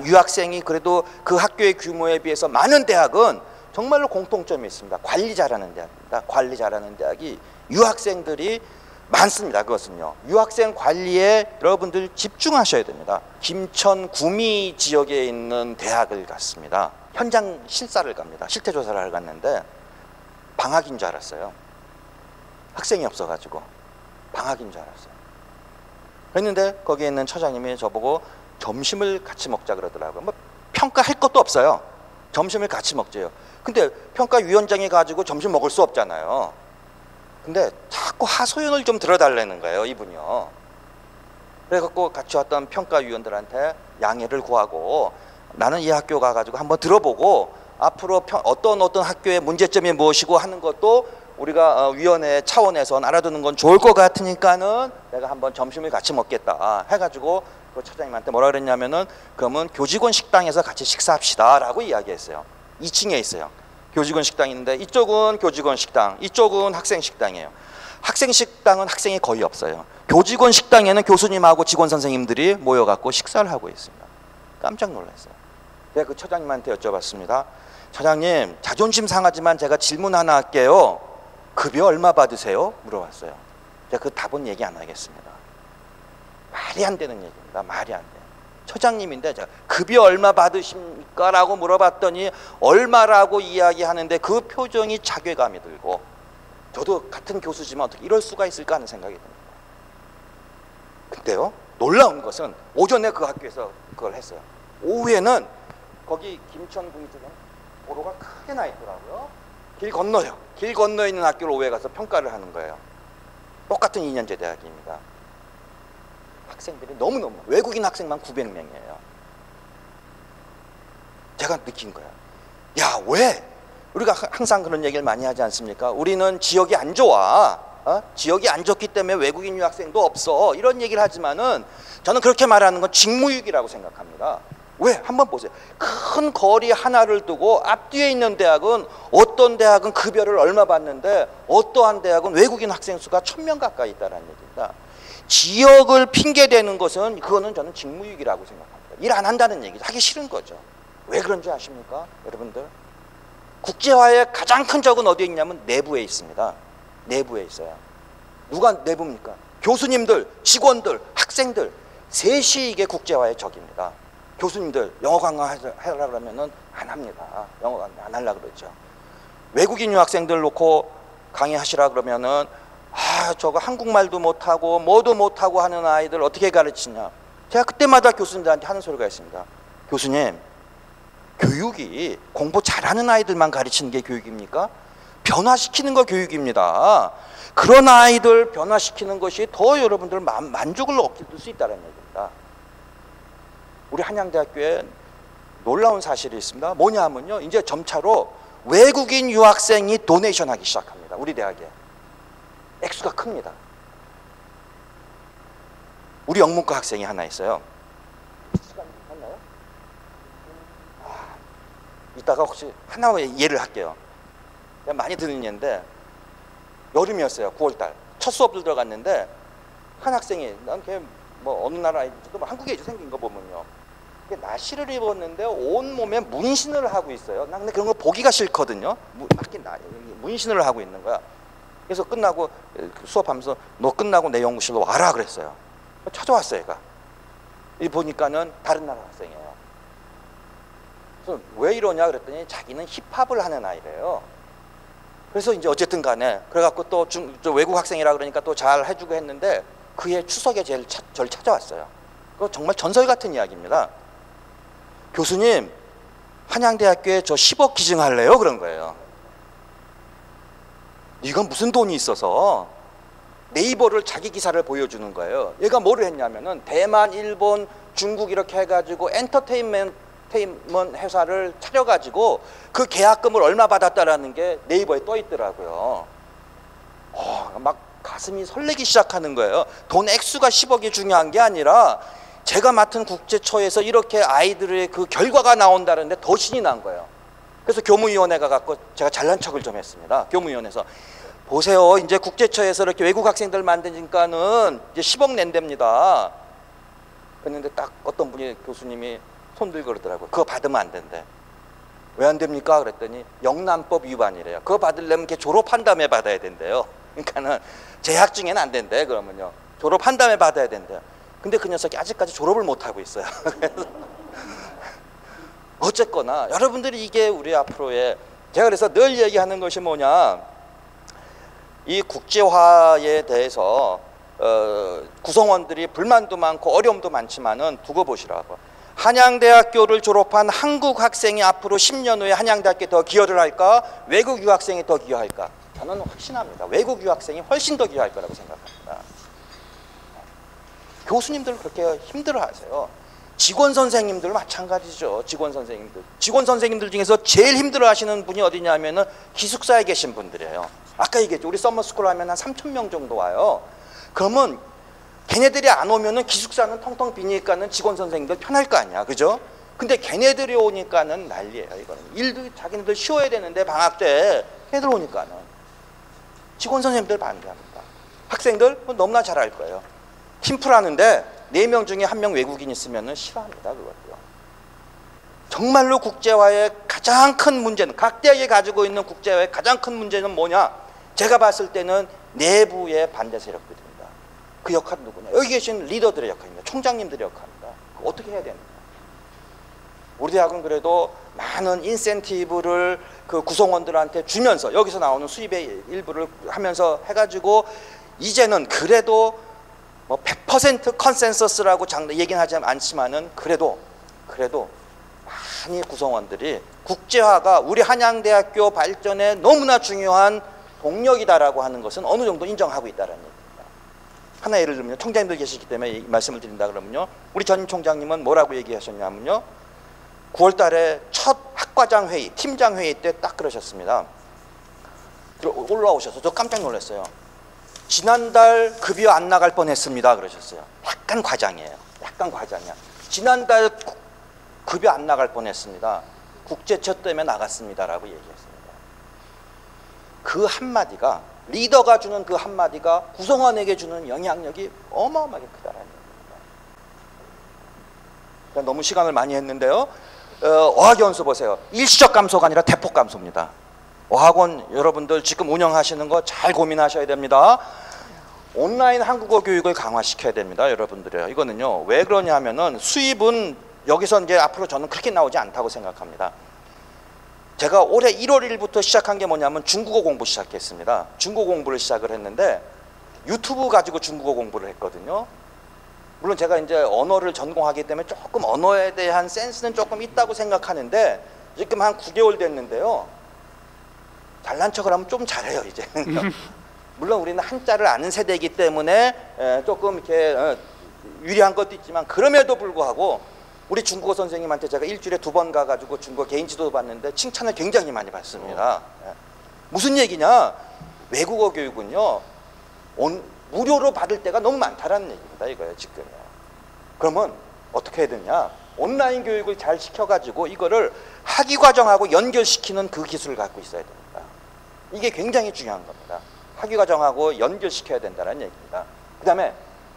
유학생이 그래도 그 학교의 규모에 비해서 많은 대학은 정말로 공통점이 있습니다. 관리 잘하는 대학입니다. 관리 잘하는 대학이 유학생들이 많습니다. 그것은요. 유학생 관리에 여러분들 집중하셔야 됩니다. 김천 구미 지역에 있는 대학을 갔습니다. 현장 실사를 갑니다. 실태조사를 하러 갔는데 방학인 줄 알았어요. 학생이 없어가지고 방학인 줄 알았어요. 그랬는데 거기에 있는 처장님이 저보고 점심을 같이 먹자 그러더라고요. 평가할 것도 없어요. 점심을 같이 먹재요. 근데 평가위원장이 가지고 점심 먹을 수 없잖아요. 근데 자꾸 하소연을 좀 들어달라는 거예요, 이분이요. 그래갖고 같이 왔던 평가위원들한테 양해를 구하고 나는 이 학교 가가지고 한번 들어보고 앞으로 어떤 학교의 문제점이 무엇이고 하는 것도 우리가 위원회 차원에서 알아두는 건 좋을 것 같으니까는 내가 한번 점심을 같이 먹겠다 해가지고 그 처장님한테 뭐라 그랬냐면은 그러면 교직원 식당에서 같이 식사합시다 라고 이야기했어요. 2층에 있어요. 교직원 식당이 있는데 이쪽은 교직원 식당, 이쪽은 학생 식당이에요. 학생 식당은 학생이 거의 없어요. 교직원 식당에는 교수님하고 직원 선생님들이 모여갖고 식사를 하고 있습니다. 깜짝 놀랐어요. 내가 그 처장님한테 여쭤봤습니다. 처장님, 자존심 상하지만 제가 질문 하나 할게요. 급여 얼마 받으세요? 물어봤어요. 제가 그 답은 얘기 안 하겠습니다. 말이 안 되는 얘기입니다. 말이 안 돼요. 처장님인데 제가 급여 얼마 받으십니까? 라고 물어봤더니 얼마라고 이야기하는데 그 표정이 자괴감이 들고 저도 같은 교수지만 어떻게 이럴 수가 있을까 하는 생각이 듭니다. 근데요, 놀라운 것은 오전에 그 학교에서 그걸 했어요. 오후에는 거기 김천구미 쪽에 도로가 크게 나 있더라고요. 길 건너요. 길 건너에 있는 학교를 오후에 가서 평가를 하는 거예요. 똑같은 2년제 대학입니다. 학생들이 너무너무 외국인 학생만 900명이에요. 제가 느낀 거예요. 야, 왜? 우리가 항상 그런 얘기를 많이 하지 않습니까? 우리는 지역이 안 좋아. 지역이 안 좋기 때문에 외국인 유학생도 없어. 이런 얘기를 하지만은 저는 그렇게 말하는 건 직무유기라고 생각합니다. 왜? 한번 보세요. 큰 거리 하나를 두고 앞뒤에 있는 대학은 어떤 대학은 급여를 얼마 받는데 어떠한 대학은 외국인 학생 수가 1000명 가까이 있다는 얘기입니다. 지역을 핑계대는 것은 그거는 저는 직무유기라고 생각합니다. 일 안 한다는 얘기죠. 하기 싫은 거죠. 왜 그런지 아십니까? 여러분들. 국제화의 가장 큰 적은 어디에 있냐면 내부에 있습니다. 내부에 있어요. 누가 내부입니까? 교수님들, 직원들, 학생들 셋이 이게 국제화의 적입니다. 교수님들 영어 강의하려고 그러면은 안 합니다. 영어 강의 안 하려고 그러죠. 외국인 유학생들 놓고 강의하시라 그러면은 저거 한국말도 못하고 뭐도 못하고 하는 아이들 어떻게 가르치냐. 제가 그때마다 교수님들한테 하는 소리가 있습니다. 교수님, 교육이 공부 잘하는 아이들만 가르치는 게 교육입니까? 변화시키는 거 교육입니다. 그런 아이들 변화시키는 것이 더 여러분들 만족을 얻을 수 있다는 얘기입니다. 우리 한양대학교에 놀라운 사실이 있습니다. 뭐냐 하면요, 이제 점차로 외국인 유학생이 도네이션 하기 시작합니다. 우리 대학에. 액수가 큽니다. 우리 영문과 학생이 하나 있어요. 시간 됐나요? 이따가 혹시 하나 예를 할게요. 많이 듣는 예인데, 여름이었어요. 9월달. 첫 수업을 들어갔는데 한 학생이, 난 걔 뭐 어느 나라 아이도 뭐 한국에 생긴 거 보면요, 나시를 입었는데 온 몸에 문신을 하고 있어요. 난 근데 그런 거 보기가 싫거든요. 문신을 하고 있는 거야. 그래서 끝나고 수업하면서 너 끝나고 내 연구실로 와라 그랬어요. 찾아왔어요. 얘가. 이 보니까는 다른 나라 학생이에요. 그래서 왜 이러냐 그랬더니 자기는 힙합을 하는 아이래요. 그래서 이제 어쨌든 간에 그래갖고 또 외국 학생이라 그러니까 또 잘 해주고 했는데 그해 추석에 저를 찾아왔어요. 그거 정말 전설 같은 이야기입니다. 교수님, 한양대학교에 저 10억 기증할래요? 그런 거예요. 이건 무슨 돈이 있어서. 네이버를 자기 기사를 보여주는 거예요. 얘가 뭐를 했냐면은 대만, 일본, 중국 이렇게 해가지고 엔터테인먼트 회사를 차려가지고 그 계약금을 얼마 받았다라는 게 네이버에 떠 있더라고요. 막 가슴이 설레기 시작하는 거예요. 돈 액수가 10억이 중요한 게 아니라 제가 맡은 국제처에서 이렇게 아이들의 그 결과가 나온다는데 더 신이 난 거예요. 그래서 교무위원회가 갖고 제가 잘난 척을 좀 했습니다. 교무위원회에서 보세요, 이제 국제처에서 이렇게 외국 학생들 만드니까는 이제 10억 낸답니다. 그랬는데 딱 어떤 분이 교수님이 손 들고 그러더라고요. 그거 받으면 안 된대. 왜 안 됩니까? 그랬더니 영남법 위반이래요. 그거 받으려면 걔 졸업한 다음에 받아야 된대요. 그러니까는 재학 중에는 안 된대. 그러면요, 졸업한 다음에 받아야 된대요. 근데 그 녀석이 아직까지 졸업을 못 하고 있어요. 어쨌거나 여러분들이 이게 우리 앞으로의, 제가 그래서 늘 얘기하는 것이 뭐냐, 이 국제화에 대해서 구성원들이 불만도 많고 어려움도 많지만은 두고 보시라고. 한양대학교를 졸업한 한국 학생이 앞으로 10년 후에 한양대학교에 더 기여를 할까? 외국 유학생이 더 기여할까? 저는 확신합니다. 외국 유학생이 훨씬 더 기여할 거라고 생각합니다. 교수님들 그렇게 힘들어하세요. 직원 선생님들 마찬가지죠. 직원 선생님들 중에서 제일 힘들어하시는 분이 어디냐면은 기숙사에 계신 분들이에요. 아까 얘기했죠. 우리 서머스쿨 하면 한 3,000명 정도 와요. 그러면 걔네들이 안 오면은 기숙사는 텅텅 비니까는 직원 선생님들 편할 거 아니야, 그죠? 근데 걔네들이 오니까는 난리예요. 이거는 일도 자기네들 쉬어야 되는데 방학 때 걔네들 오니까는 직원 선생님들 반대합니다. 학생들 너무나 잘할 거예요. 팀플하는데 4명 중에 1명 외국인 있으면 싫어합니다. 그것도요. 정말로 국제화의 가장 큰 문제는, 각 대학이 가지고 있는 국제화의 가장 큰 문제는 뭐냐? 제가 봤을 때는 내부의 반대 세력들입니다. 그 역할은 누구냐? 여기 계신 리더들의 역할입니다. 총장님들의 역할입니다. 어떻게 해야 되는가? 우리 대학은 그래도 많은 인센티브를 그 구성원들한테 주면서 여기서 나오는 수입의 일부를 하면서 해가지고 이제는 그래도 뭐 100% 컨센서스라고 얘기는 하지 않지만은 그래도 많이 구성원들이 국제화가 우리 한양대학교 발전에 너무나 중요한 동력이다라고 하는 것은 어느 정도 인정하고 있다는 얘기입니다. 하나 예를 들면 총장님들 계시기 때문에 이 말씀을 드린다 그러면요, 우리 전임 총장님은 뭐라고 얘기하셨냐면요, 9월 달에 첫 학과장 회의, 팀장 회의 때 딱 그러셨습니다. 올라오셔서 저 깜짝 놀랐어요. 지난달 급여 안 나갈 뻔했습니다 그러셨어요. 약간 과장이에요. 약간 과장이야. 지난달 급여 안 나갈 뻔했습니다. 국제처 때문에 나갔습니다라고 얘기했습니다. 그 한마디가, 리더가 주는 그 한마디가 구성원에게 주는 영향력이 어마어마하게 크다는 얘기입니다. 너무 시간을 많이 했는데요. 어학연수 보세요. 일시적 감소가 아니라 대폭 감소입니다. 어학원 여러분들 지금 운영하시는 거 잘 고민하셔야 됩니다. 온라인 한국어 교육을 강화시켜야 됩니다. 여러분들이요. 이거는요, 왜 그러냐면은 수입은 여기서 이제 앞으로 저는 그렇게 나오지 않다고 생각합니다. 제가 올해 1월 1일부터 시작한 게 뭐냐면 중국어 공부 시작했습니다. 중국어 공부를 시작을 했는데 유튜브 가지고 중국어 공부를 했거든요. 물론 제가 이제 언어를 전공하기 때문에 조금 언어에 대한 센스는 조금 있다고 생각하는데 지금 한 9개월 됐는데요. 잘난 척을 하면 좀 잘해요, 이제. 물론 우리는 한자를 아는 세대이기 때문에 조금 이렇게 유리한 것도 있지만 그럼에도 불구하고 우리 중국어 선생님한테 제가 일주일에 2번 가가지고 중국어 개인 지도도 봤는데 칭찬을 굉장히 많이 받습니다. 무슨 얘기냐? 외국어 교육은요, 무료로 받을 때가 너무 많다라는 얘기입니다. 이거예요, 지금. 그러면 어떻게 해야 되냐? 온라인 교육을 잘 시켜가지고 이거를 학위 과정하고 연결시키는 그 기술을 갖고 있어야 됩니다. 이게 굉장히 중요한 겁니다. 학위 과정하고 연결시켜야 된다는 얘기입니다. 그 다음에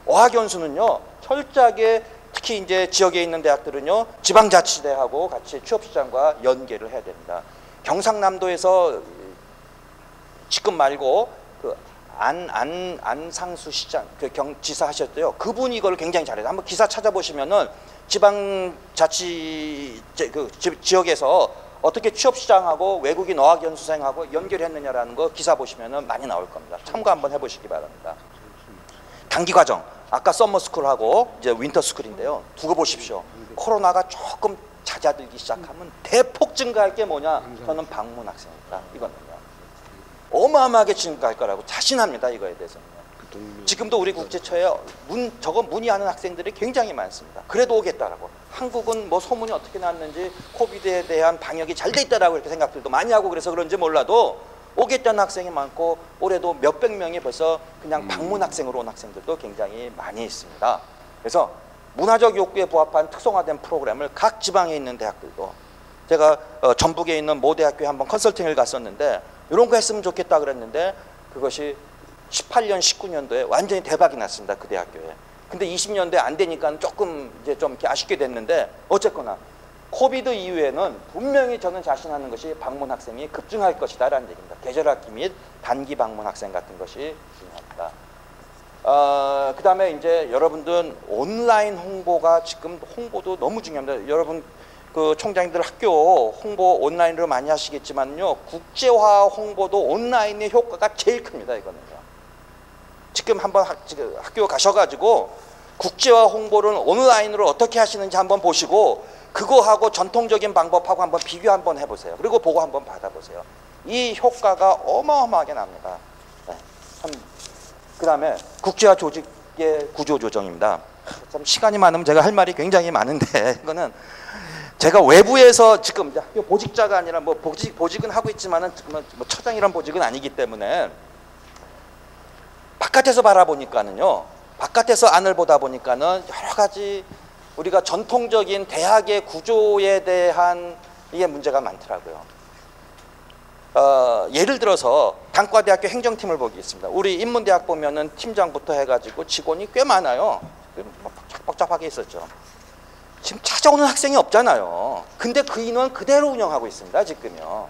어학연수는요, 철저하게 특히 이제 지역에 있는 대학들은요, 지방자치대하고 같이 취업시장과 연계를 해야 됩니다. 경상남도에서 지금 말고 그 안상수 시장, 그 지사 하셨대요. 그분이 이걸 굉장히 잘해요. 한번 기사 찾아보시면은 지방자치 그 지역에서 어떻게 취업시장하고 외국인 어학연수생하고 연결했느냐라는 거 기사 보시면은 많이 나올 겁니다. 참고 한번 해보시기 바랍니다. 단기과정, 아까 서머스쿨하고 이제 윈터스쿨인데요. 두고 보십시오. 코로나가 조금 잦아들기 시작하면 대폭 증가할 게 뭐냐? 저는 방문 학생입니다. 이거는요. 어마어마하게 증가할 거라고 자신합니다. 이거에 대해서는요. 지금도 우리 국제처에 저거 문의하는 학생들이 굉장히 많습니다. 그래도 오겠다라고. 한국은 뭐 소문이 어떻게 났는지 코비드에 대한 방역이 잘 돼 있다라고 이렇게 생각들도 많이 하고 그래서 그런지 몰라도 오겠다는 학생이 많고 올해도 몇백 명이 벌써 그냥 방문 학생으로 온 학생들도 굉장히 많이 있습니다. 그래서 문화적 욕구에 부합한 특성화된 프로그램을 각 지방에 있는 대학들도 제가 전북에 있는 모 대학교에 한번 컨설팅을 갔었는데 이런 거 했으면 좋겠다 그랬는데 그것이 18년, 19년도에 완전히 대박이 났습니다. 그 대학교에. 근데 20년도에 안 되니까 조금 이제 좀 이렇게 아쉽게 됐는데 어쨌거나 코비드 이후에는 분명히 저는 자신하는 것이 방문 학생이 급증할 것이다라는 얘기입니다. 계절학기 및 단기 방문 학생 같은 것이 중요합니다. 그 다음에 이제 여러분들 온라인 홍보가 지금 홍보도 너무 중요합니다. 여러분 그 총장님들 학교 홍보 온라인으로 많이 하시겠지만요, 국제화 홍보도 온라인의 효과가 제일 큽니다. 이거는요. 지금 한번 학교 가셔가지고 국제화 홍보를 온라인으로 어떻게 하시는지 한번 보시고 그거하고 전통적인 방법하고 한번 비교 한번 해보세요. 그리고 보고 한번 받아보세요. 이 효과가 어마어마하게 납니다. 네. 그 다음에 국제화 조직의 구조 조정입니다. 참 시간이 많으면 제가 할 말이 굉장히 많은데 이거는 제가 외부에서 지금 학교 보직자가 아니라 뭐 보직은 하고 있지만은 뭐 처장이란 보직은 아니기 때문에 바깥에서 바라보니까는요, 바깥에서 안을 보다 보니까는 여러 가지 우리가 전통적인 대학의 구조에 대한 이게 문제가 많더라고요. 예를 들어서 단과대학교 행정팀을 보겠습니다. 우리 인문대학 보면은 팀장부터 해가지고 직원이 꽤 많아요. 복잡하게 있었죠. 지금 찾아오는 학생이 없잖아요. 근데 그 인원 그대로 운영하고 있습니다. 지금요.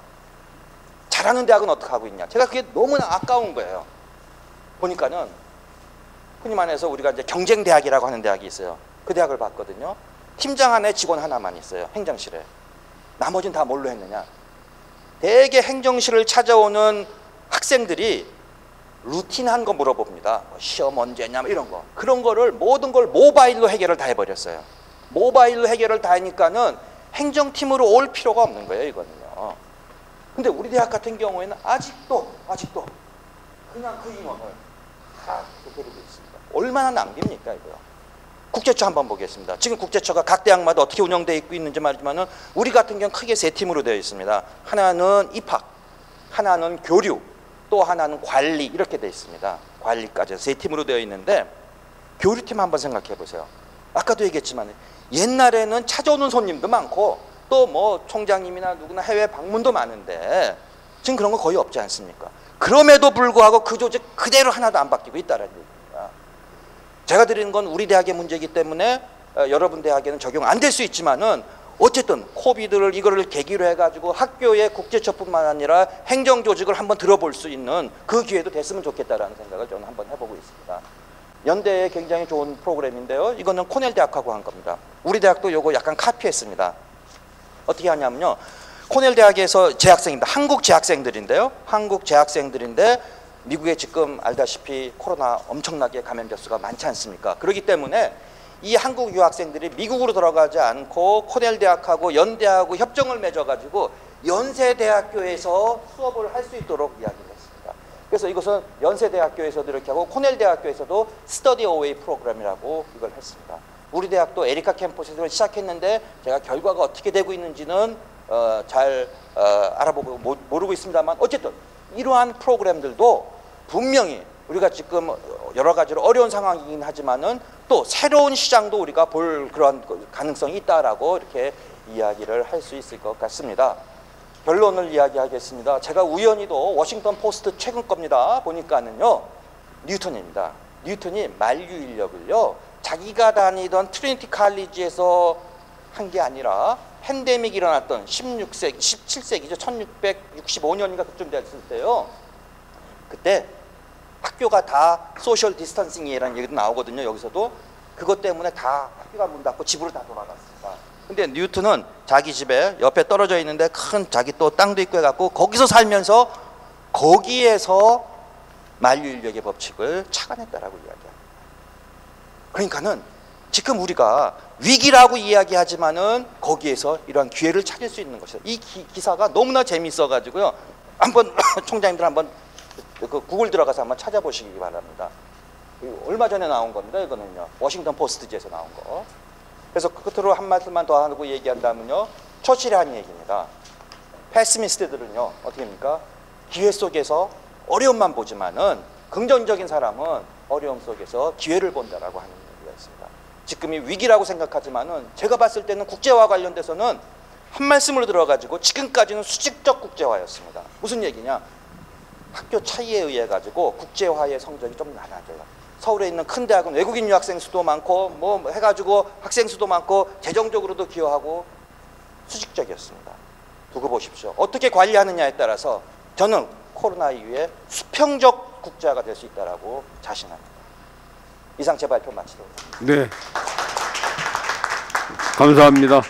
잘하는 대학은 어떻게 하고 있냐. 제가 그게 너무나 아까운 거예요. 보니까는 흔히 말해서 우리가 이제 경쟁대학이라고 하는 대학이 있어요. 그 대학을 봤거든요. 팀장 안에 직원 하나만 있어요. 행정실에. 나머지는 다 뭘로 했느냐. 대개 행정실을 찾아오는 학생들이 루틴한 거 물어봅니다. 뭐 시험 언제냐 이런 거. 그런 거를 모든 걸 모바일로 해결을 다 해버렸어요. 모바일로 해결을 다 하니까는 행정팀으로 올 필요가 없는 거예요. 이거는요. 근데 우리 대학 같은 경우에는 아직도 그냥 그 인원을 다 데리고 있습니다. 얼마나 낭비입니까 이거요. 국제처 한번 보겠습니다. 지금 국제처가 각 대학마다 어떻게 운영되어 있고 있는지 말이지만은 우리 같은 경우는 크게 3팀으로 되어 있습니다. 하나는 입학, 하나는 교류, 또 하나는 관리 이렇게 되어 있습니다. 관리까지 3팀으로 되어 있는데 교류팀 한번 생각해 보세요. 아까도 얘기했지만 옛날에는 찾아오는 손님도 많고 또 뭐 총장님이나 누구나 해외 방문도 많은데 지금 그런 거 거의 없지 않습니까? 그럼에도 불구하고 그 조직 그대로 하나도 안 바뀌고 있다는 얘기입니다. 제가 드리는 건 우리 대학의 문제이기 때문에 여러분 대학에는 적용 안 될 수 있지만은 어쨌든 코비드를 이거를 계기로 해가지고 학교의 국제처뿐만 아니라 행정 조직을 한번 들어볼 수 있는 그 기회도 됐으면 좋겠다라는 생각을 저는 한번 해보고 있습니다. 연대에 굉장히 좋은 프로그램인데요. 이거는 코넬 대학하고 한 겁니다. 우리 대학도 요거 약간 카피했습니다. 어떻게 하냐면요. 코넬 대학에서 재학생입니다. 한국 재학생들인데요. 한국 재학생들인데 미국에 지금 알다시피 코로나 엄청나게 감염자 수가 많지 않습니까? 그렇기 때문에 이 한국 유학생들이 미국으로 들어가지 않고 코넬 대학하고 연대하고 협정을 맺어가지고 연세대학교에서 수업을 할 수 있도록 이야기를 했습니다. 그래서 이것은 연세대학교에서도 이렇게 하고 코넬 대학교에서도 스터디 어웨이 프로그램이라고 이걸 했습니다. 우리 대학도 에리카 캠퍼스를 시작했는데 제가 결과가 어떻게 되고 있는지는 잘 알아보고 모르고 있습니다만 어쨌든 이러한 프로그램들도 분명히 우리가 지금 여러 가지로 어려운 상황이긴 하지만은 또 새로운 시장도 우리가 볼 그런 가능성이 있다라고 이렇게 이야기를 할 수 있을 것 같습니다. 결론을 이야기하겠습니다. 제가 우연히도 워싱턴 포스트 최근 겁니다. 보니까는요, 뉴턴입니다. 뉴턴이 만류 인력을요, 자기가 다니던 트리니티 칼리지에서 한 게 아니라 팬데믹이 일어났던 16세기, 17세기죠. 1665년인가 그쯤 됐을 때요. 그때 학교가 다 소셜 디스턴싱이라는 얘기도 나오거든요. 여기서도. 그것 때문에 다 학교가 문 닫고 집으로 다 돌아갔습니다. 근데 뉴턴은 자기 집에 옆에 떨어져 있는데 큰 자기 또 땅도 있고 해갖고 거기서 살면서 거기에서 만류인력의 법칙을 착안했다라고 이야기합니다. 그러니까는 지금 우리가 위기라고 이야기하지만은 거기에서 이러한 기회를 찾을 수 있는 것이다. 이 기사가 너무나 재미있어가지고요. 한번 총장님들 한번 그 구글 들어가서 한번 찾아보시기 바랍니다. 얼마 전에 나온 겁니다. 이거는요. 워싱턴 포스트지에서 나온 거. 그래서 끝으로 한 말씀만 더 하고 얘기한다면요. 처칠이 한 얘기입니다. 패시미스트들은요. 어떻게 합니까? 기회 속에서 어려움만 보지만은 긍정적인 사람은 어려움 속에서 기회를 본다라고 하는 얘기가 있습니다. 지금이 위기라고 생각하지만은 제가 봤을 때는 국제화 관련돼서는 한 말씀으로 들어가지고 지금까지는 수직적 국제화였습니다. 무슨 얘기냐? 학교 차이에 의해 가지고 국제화의 성적이 좀 낮아져요. 서울에 있는 큰 대학은 외국인 유학생 수도 많고 뭐 해가지고 학생 수도 많고 재정적으로도 기여하고 수직적이었습니다. 두고 보십시오. 어떻게 관리하느냐에 따라서 저는 코로나 이후에 수평적 국제화가 될 수 있다라고 자신합니다. 이상 제 발표 마치도록 하겠습니다. 네, 감사합니다.